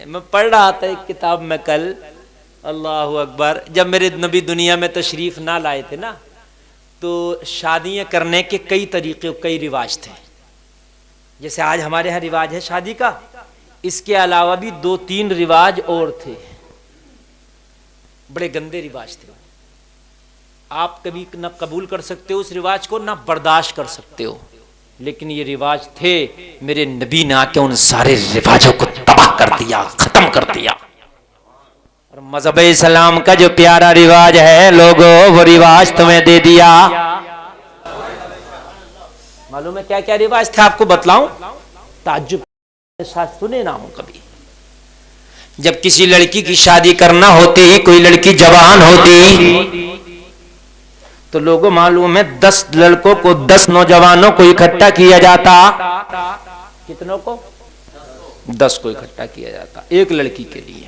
میں پڑھ رہا تھا ایک کتاب میں کل، اللہ اکبر، جب میرے نبی دنیا میں تشریف نہ لائے تھے نا، تو شادیاں کرنے کے کئی طریقے، کئی رواج تھے. جیسے آج ہمارے ہاں رواج ہے شادی کا، اس کے علاوہ بھی 2-3 رواج اور تھے، بڑے گندے رواج تھے. آپ کبھی نہ قبول کر سکتے ہو اس رواج کو، نہ برداشت کر سکتے ہو، لیکن یہ رواج تھے. میرے نبی نے آ کے ان سارے رواجوں کو تباہ کر دیا، ختم کر دیا. اور مذہب اسلام کا جو پیارا رواج ہے لوگوں، وہ رواج تمہیں دے دیا. معلوم ہے کیا کیا رواج تھے؟ آپ کو بتلاؤں، تعجب کے ساتھ سنے نہ ہوں کبھی. جب کسی لڑکی کی شادی کرنا ہوتی، کوئی لڑکی جوان ہوتی، تو لوگوں معلوم ہے 10 لڑکوں کو، 10 نوجوانوں کو اکٹھا کیا جاتا. کتنوں کو؟ 10 کو اکٹھا کیا جاتا ایک لڑکی کے لیے.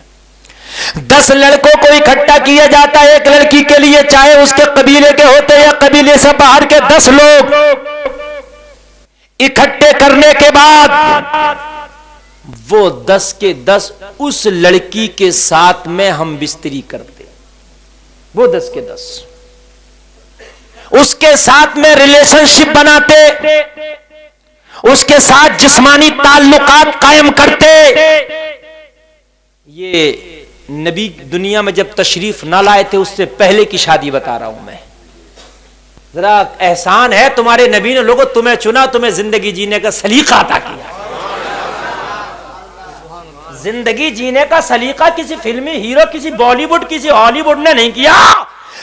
10 لڑکوں کو اکٹھا کیا جاتا ایک لڑکی کے لیے، چاہے اس کے قبیلے کے ہوتے یا قبیلے سے باہر کے. 10 لوگ اکٹھے کرنے کے بعد وہ 10 کے 10 اس لڑکی کے ساتھ میں ہم بستری کرتے. وہ 10 کے 10 اس کے ساتھ میں ریلیشن شپ بناتے، اس کے ساتھ جسمانی تعلقات قائم کرتے. یہ نبی دنیا میں جب تشریف نہ لائے تھے، اس سے پہلے کی شادی بتا رہا ہوں میں. ذرا احسان ہے تمہارے نبی نے لوگوں تمہیں چنا، تمہیں زندگی جینے کا سلیقہ عطا کیا. زندگی جینے کا سلیقہ کسی فلمی ہیرو، کسی بالی ووڈ، کسی ہالی ووڈ نے نہیں کیا.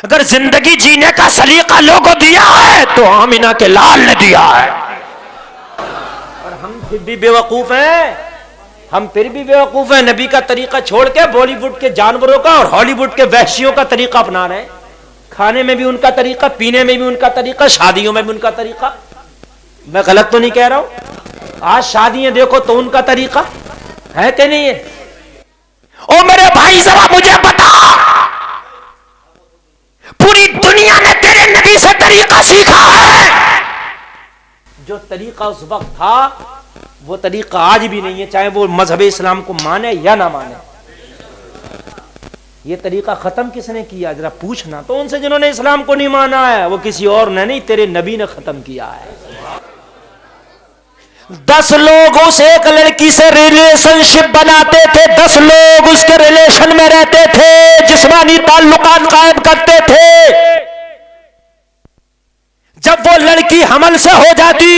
اگر زندگی جینے کا سلیقہ لوگوں دیا ہے تو آمینہ کے لال نے دیا ہے. اور ہم پھر بھی بیوقوف ہیں، ہم پھر بھی بیوقوف ہیں. نبی کا طریقہ چھوڑ کے بالی ووڈ کے جانوروں کا اور ہالی ووڈ کے وحشیوں کا طریقہ اپنا رہے ہیں. کھانے میں بھی ان کا طریقہ، پینے میں بھی ان کا طریقہ، شادیوں میں بھی ان کا طریقہ. میں غلط تو نہیں کہہ رہا ہوں؟ آج شادیاں دیکھو تو ان کا طریقہ ہے کہ نہیں ہے؟ او میرے بھائی ذرا مجھے بتا، پوری دنیا نے تیرے نبی سے طریقہ سیکھا ہے. جو طریقہ اس وقت تھا وہ طریقہ آج بھی نہیں ہے، چاہے وہ مذہب اسلام کو مانے یا نہ مانے. یہ طریقہ ختم کس نے کیا؟ ذرا پوچھنا تو ان سے جنہوں نے اسلام کو نہیں مانا ہے. وہ کسی اور نے نہیں، تیرے نبی نے ختم کیا ہے. 10 لوگ اس ایک لڑکی سے ریلیشن شپ بناتے تھے، 10 لوگ اس کے ریلیشن میں رہتے تھے، جسمانی تعلقات قائم کرتے تھے. جب وہ لڑکی حمل سے ہو جاتی،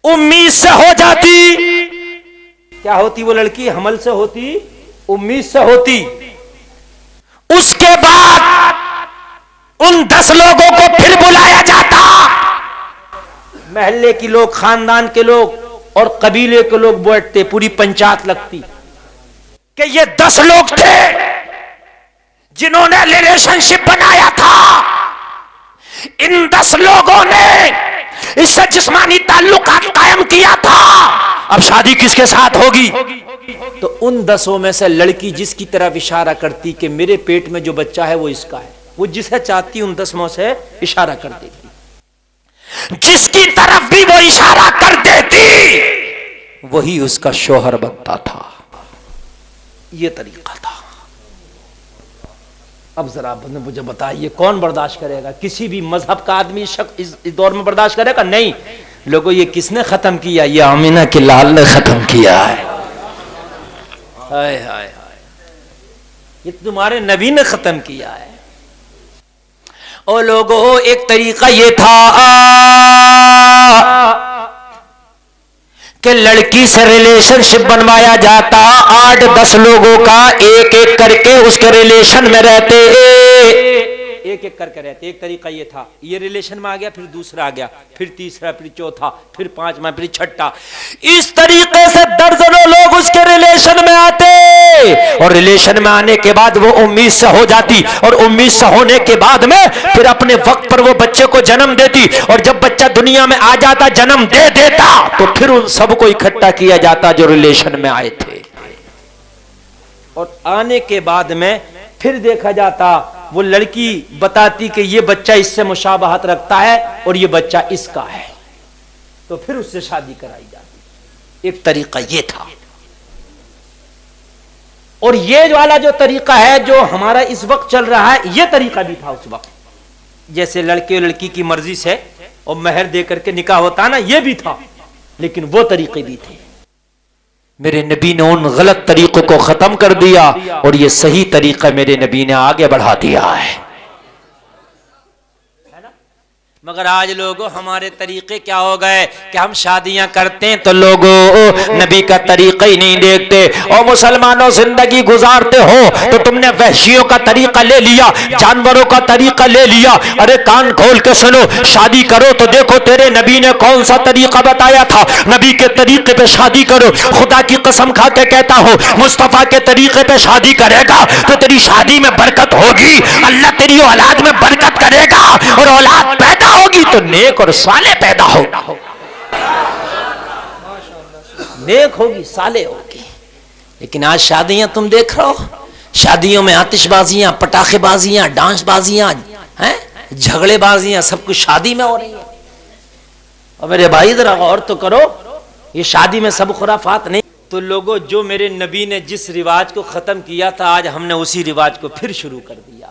امید سے ہو جاتی، کیا ہوتی وہ لڑکی؟ حمل سے ہوتی، امید سے ہوتی. اس کے بعد ان 10 لوگوں کو پھر بلایا جاتا. محلے کے لوگ، خاندان کے لوگ اور قبیلے کے لوگ بیٹھتے، پوری پنچایت لگتی کہ یہ 10 لوگ تھے جنہوں نے ریلیشن شپ بنایا تھا. ان 10 لوگوں نے اس سے جسمانی تعلقات قائم کیا تھا. اب شادی کس کے ساتھ ہوگی؟ تو ان 10 میں سے لڑکی جس کی طرف اشارہ کرتی کہ میرے پیٹ میں جو بچہ ہے وہ اس کا ہے، وہ جسے چاہتی ان 10 میں سے اشارہ کر دیتی. جس کی طرف بھی وہ اشارہ کر دیتی وہی اس کا شوہر بنتا تھا. یہ طریقہ تھا. اب ذرا مجھے بتائیے کون برداشت کرے گا؟ کسی بھی مذہب کا آدمی اس دور میں برداشت کرے گا؟ نہیں. لوگوں یہ کس نے ختم کیا؟ یہ آمینہ کے لال نے ختم کیا ہے. ہائے ہائے ہائے، یہ تمہارے نبی نے ختم کیا ہے. اور لوگوں ایک طریقہ یہ تھا کہ لڑکی سے ریلیشن شپ بنوایا جاتا. 8-10 لوگوں کا ایک ایک کر کے اس کے ریلیشن میں رہتے، ایک ایک کر کے رہتے. ایک طریقہ یہ تھا. یہ ریلیشن میں آ گیا، پھر دوسرا آ گیا، پھر تیسرا، پھر چوتھا، پھر 5واں، پھر 6واں. اس طریقے سے درجنوں لوگ اس کے ریلیشن میں آتے. اور ریلیشن میں آنے کے بعد وہ امید سے ہو جاتی، اور امید سے ہونے کے بعد میں پھر اپنے وقت پر وہ بچے کو جنم دیتی. اور جب بچہ دنیا میں آ جاتا، جنم دے دیتا، تو پھر ان سب کو اکٹھا کیا جاتا جو ریلیشن میں آئے تھے. اور آنے کے بعد میں پھر دیکھا جاتا، وہ لڑکی بتاتی کہ یہ بچہ اس سے مشابہت رکھتا ہے اور یہ بچہ اس کا ہے، تو پھر اس سے شادی کرائی جاتی. ایک طریقہ یہ تھا. اور یہ والا جو طریقہ ہے جو ہمارا اس وقت چل رہا ہے، یہ طریقہ بھی تھا اس وقت، جیسے لڑکے اور لڑکی کی مرضی سے اور مہر دے کر کے نکاح ہوتا نا، یہ بھی تھا، لیکن وہ طریقے بھی تھے۔ میرے نبی نے ان غلط طریقوں کو ختم کر دیا اور یہ صحیح طریقہ میرے نبی نے آگے بڑھا دیا ہے۔ مگر آج لوگوں ہمارے طریقے کیا ہو گئے کہ ہم شادیاں کرتے ہیں تو لوگوں نبی کا طریقہ ہی نہیں دیکھتے۔ اور مسلمانوں زندگی گزارتے ہو تو تم نے وحشیوں کا طریقہ لے لیا، جانوروں کا طریقہ لے لیا۔ ارے کان کھول کے سنو، شادی کرو تو دیکھو تیرے نبی نے کون سا طریقہ بتایا تھا، نبی کے طریقے پہ شادی کرو۔ خدا کی قسم کھا کے کہتا ہوں، مصطفیٰ کے طریقے پہ شادی کرے گا تو تیری شادی میں برکت ہوگی، اللہ تیری اولاد میں برکت کرے گا، اور اولاد پیدا ہوگی تو نیک اور صالح پیدا ہوگا، نیک ہوگی صالح ہوگی۔ لیکن آج شادیاں تم دیکھ رہے ہو، شادیوں میں آتش بازیاں، پٹاخے بازیاں، ڈانس بازیاں، جھگڑے بازیاں، سب کچھ شادی میں ہو رہی ہے۔ اور میرے بھائی ذرا غور تو کرو، یہ شادی میں سب خرافات نہیں۔ تو لوگوں جو میرے نبی نے جس رواج کو ختم کیا تھا، آج ہم نے اسی رواج کو پھر شروع کر دیا۔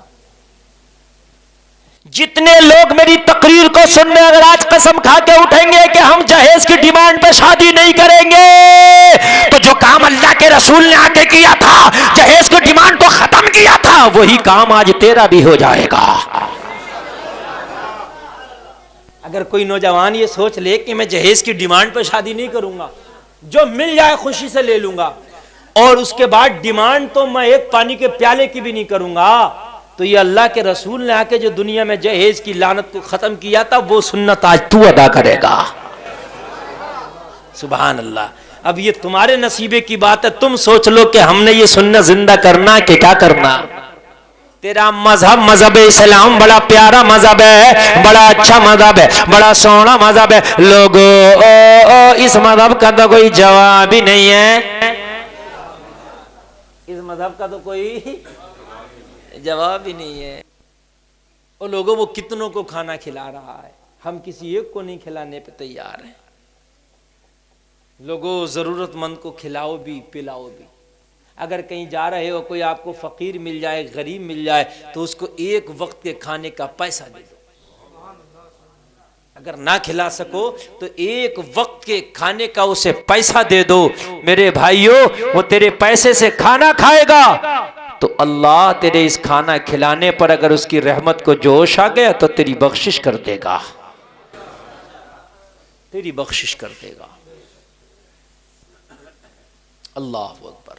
جتنے لوگ میری تقریر کو سننے اگر آج قسم کھا کے اٹھیں گے کہ ہم جہیز کی ڈیمانڈ پہ شادی نہیں کریں گے، تو جو کام اللہ کے رسول نے آ کے کیا تھا، جہیز کی ڈیمانڈ کو ختم کیا تھا، وہی کام آج تیرا بھی ہو جائے گا۔ اگر کوئی نوجوان یہ سوچ لے کہ میں جہیز کی ڈیمانڈ پہ شادی نہیں کروں گا، جو مل جائے خوشی سے لے لوں گا، اور اس کے بعد ڈیمانڈ تو میں ایک پانی کے پیالے کی بھی نہیں کروں گا، تو یہ اللہ کے رسول نے آ کے جو دنیا میں جہیز کی لعنت کو ختم کیا تھا، وہ سنت آج تو ادا کرے گا۔ سبحان اللہ۔ اب یہ تمہارے نصیبے کی بات ہے، تم سوچ لو کہ ہم نے یہ سنت زندہ کرنا کہ کیا کرنا۔ تیرا مذہب اسلام بڑا پیارا مذہب ہے، بڑا اچھا مذہب ہے، بڑا سونا مذہب ہے، لوگوں اس مذہب کا تو کوئی جواب ہی نہیں ہے، اس مذہب کا تو کوئی جواب ہی نہیں ہے۔ اور لوگوں وہ کتنوں کو کھانا کھلا رہا ہے، ہم کسی ایک کو نہیں کھلانے پہ تیار ہیں۔ لوگوں ضرورت مند کو کھلاؤ بھی پلاؤ بھی۔ اگر کہیں جا رہے ہو، کوئی آپ کو فقیر مل جائے، غریب مل جائے، تو اس کو ایک وقت کے کھانے کا پیسہ دے دو۔ اگر نہ کھلا سکو تو ایک وقت کے کھانے کا اسے پیسہ دے دو۔ میرے بھائیوں، وہ تیرے پیسے سے کھانا کھائے گا تو اللہ تیرے اس کھانا کھلانے پر اگر اس کی رحمت کو جوش آ گیا تو تیری بخشش کر دے گا، تیری بخشش کر دے گا۔ اللہ اکبر۔